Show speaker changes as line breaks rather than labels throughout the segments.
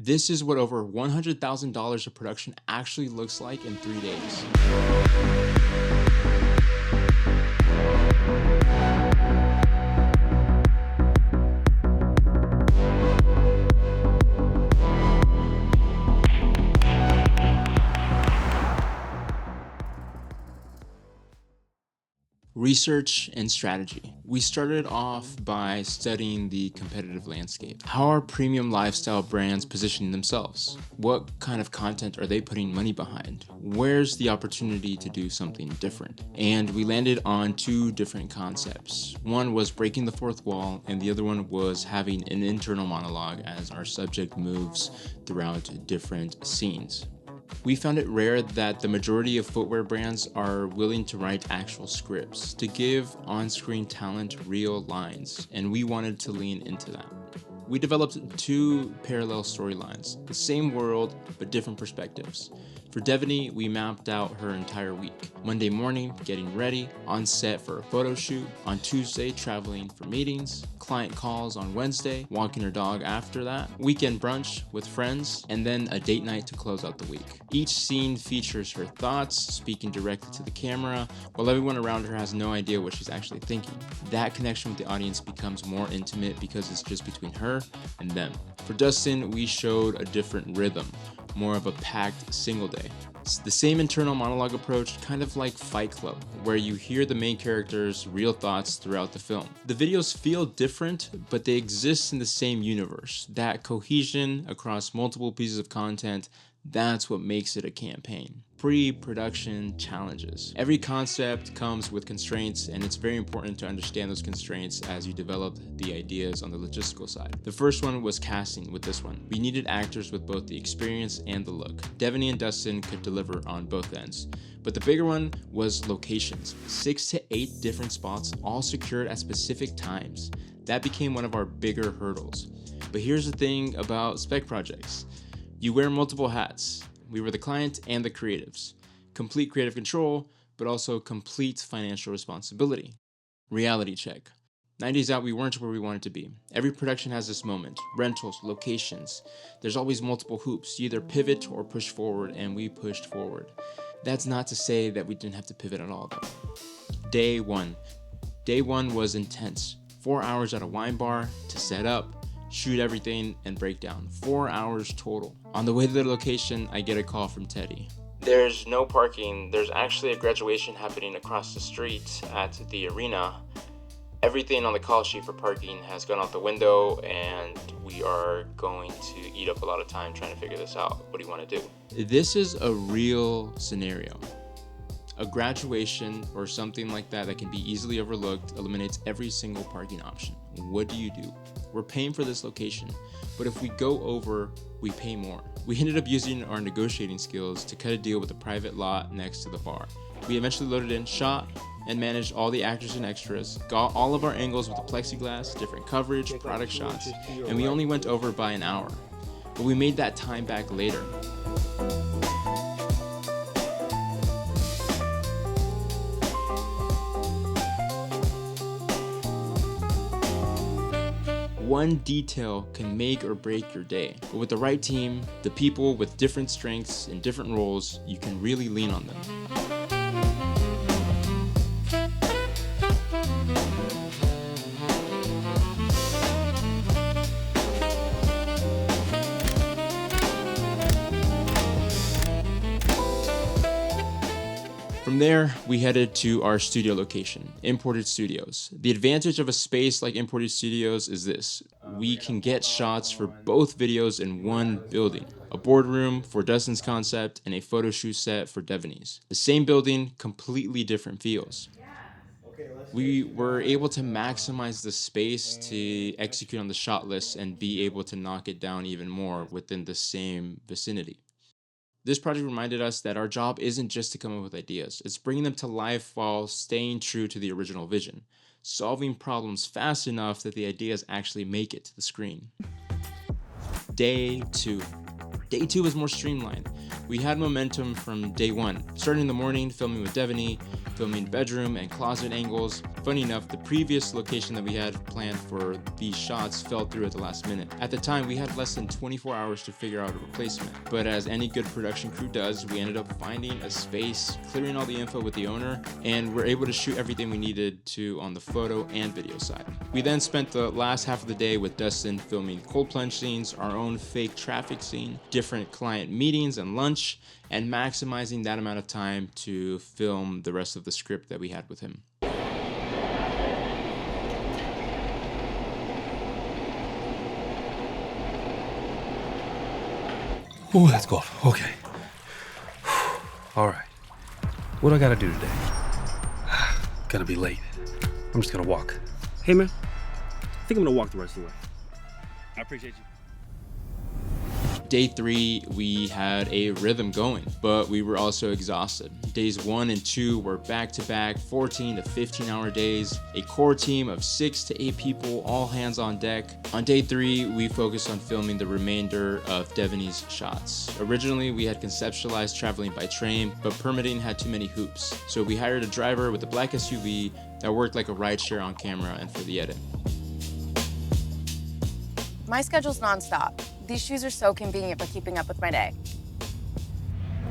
This is what over $100,000 of production actually looks like in 3 days. Research and strategy. We started off by studying the competitive landscape. How are premium lifestyle brands positioning themselves? What kind of content are they putting money behind? Where's the opportunity to do something different? And we landed on two different concepts. One was breaking the fourth wall, and the other one was having an internal monologue as our subject moves throughout different scenes. We found it rare that the majority of footwear brands are willing to write actual scripts to give on-screen talent real lines, and we wanted to lean into that. We developed two parallel storylines, the same world but different perspectives. For Devaney, we mapped out her entire week. Monday morning, getting ready, on set for a photo shoot. On Tuesday, traveling for meetings. Client calls on Wednesday, walking her dog after that. Weekend brunch with friends, and then a date night to close out the week. Each scene features her thoughts, speaking directly to the camera, while everyone around her has no idea what she's actually thinking. That connection with the audience becomes more intimate because it's just between her and them. For Dustin, we showed a different rhythm, more of a packed single day. It's the same internal monologue approach, kind of like Fight Club, where you hear the main character's real thoughts throughout the film. The videos feel different, but they exist in the same universe. That cohesion across multiple pieces of content, that's what makes it a campaign. Pre-production challenges. Every concept comes with constraints, and it's very important to understand those constraints as you develop the ideas on the logistical side. The first one was casting with this one. We needed actors with both the experience and the look. Devaney and Dustin could deliver on both ends. But the bigger one was locations. 6 to 8 different spots, all secured at specific times. That became one of our bigger hurdles. But here's the thing about spec projects. You wear multiple hats. We were the client and the creatives. Complete creative control, but also complete financial responsibility. Reality check. 9 days out, we weren't where we wanted to be. Every production has this moment. Rentals, locations. There's always multiple hoops. You either pivot or push forward, and we pushed forward. That's not to say that we didn't have to pivot at all, though. Day one. Day one was intense. 4 hours at a wine bar to set up, shoot everything, and break down. 4 hours total. On the way to the location, I get a call from Teddy. There's no parking. There's actually a graduation happening across the street at the arena. Everything on the call sheet for parking has gone out the window, and we are going to eat up a lot of time trying to figure this out. What do you want to do? This is a real scenario. A graduation or something like that can be easily overlooked eliminates every single parking option. What do you do? We're paying for this location, but if we go over, we pay more. We ended up using our negotiating skills to cut a deal with a private lot next to the bar. We eventually loaded in, shot, and managed all the actors and extras, got all of our angles with the plexiglass, different coverage, product shots, and we only went over by an hour. But we made that time back later. One detail can make or break your day, but with the right team, the people with different strengths and different roles, you can really lean on them. From there, we headed to our studio location, Imported Studios. The advantage of a space like Imported Studios is this. We can get shots for both videos in one building. A boardroom for Dustin's concept and a photo shoot set for Devaney's. The same building, completely different feels. We were able to maximize the space to execute on the shot list and be able to knock it down even more within the same vicinity. This project reminded us that our job isn't just to come up with ideas, it's bringing them to life while staying true to the original vision, solving problems fast enough that the ideas actually make it to the screen. Day 2. Day 2 was more streamlined. We had momentum from day 1, starting in the morning, filming with Devaney, filming bedroom and closet angles, Funny enough, the previous location that we had planned for these shots fell through at the last minute. At the time, we had less than 24 hours to figure out a replacement. But as any good production crew does, we ended up finding a space, clearing all the info with the owner, and we're able to shoot everything we needed to on the photo and video side. We then spent the last half of the day with Dustin filming cold plunge scenes, our own fake traffic scene, different client meetings and lunch, and maximizing that amount of time to film the rest of the script that we had with him.
Oh, that's cold. Okay. All right. What do I gotta do today? Gonna be late. I'm just gonna walk.
Hey, man. I think I'm gonna walk the rest of the way. I appreciate you.
Day 3, we had a rhythm going, but we were also exhausted. Days 1 and 2 were back-to-back 14 to 15-hour days, a core team of 6 to 8 people, all hands on deck. On day 3, we focused on filming the remainder of Devaney's shots. Originally, we had conceptualized traveling by train, but permitting had too many hoops. So we hired a driver with a black SUV that worked like a rideshare on camera and for the edit.
My schedule's nonstop. These shoes are so convenient for keeping up with my day.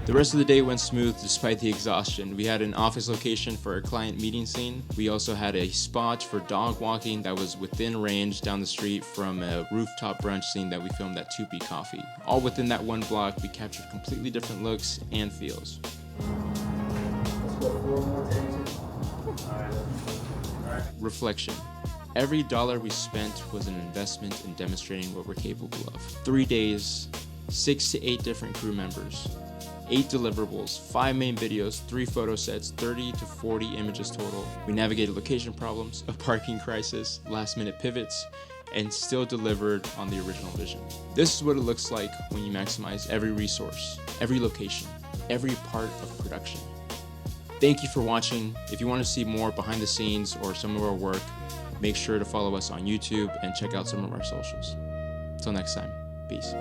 The rest of the day went smooth despite the exhaustion. We had an office location for a client meeting scene. We also had a spot for dog walking that was within range down the street from a rooftop brunch scene that we filmed at 2P Coffee. All within that one block, we captured completely different looks and feels. Reflection. Every dollar we spent was an investment in demonstrating what we're capable of. 3 days, 6 to 8 different crew members, 8 deliverables, 5 main videos, 3 photo sets, 30 to 40 images total. We navigated location problems, a parking crisis, last minute pivots, and still delivered on the original vision. This is what it looks like when you maximize every resource, every location, every part of production. Thank you for watching. If you want to see more behind the scenes or some of our work, make sure to follow us on YouTube and check out some of our socials. Until next time, peace.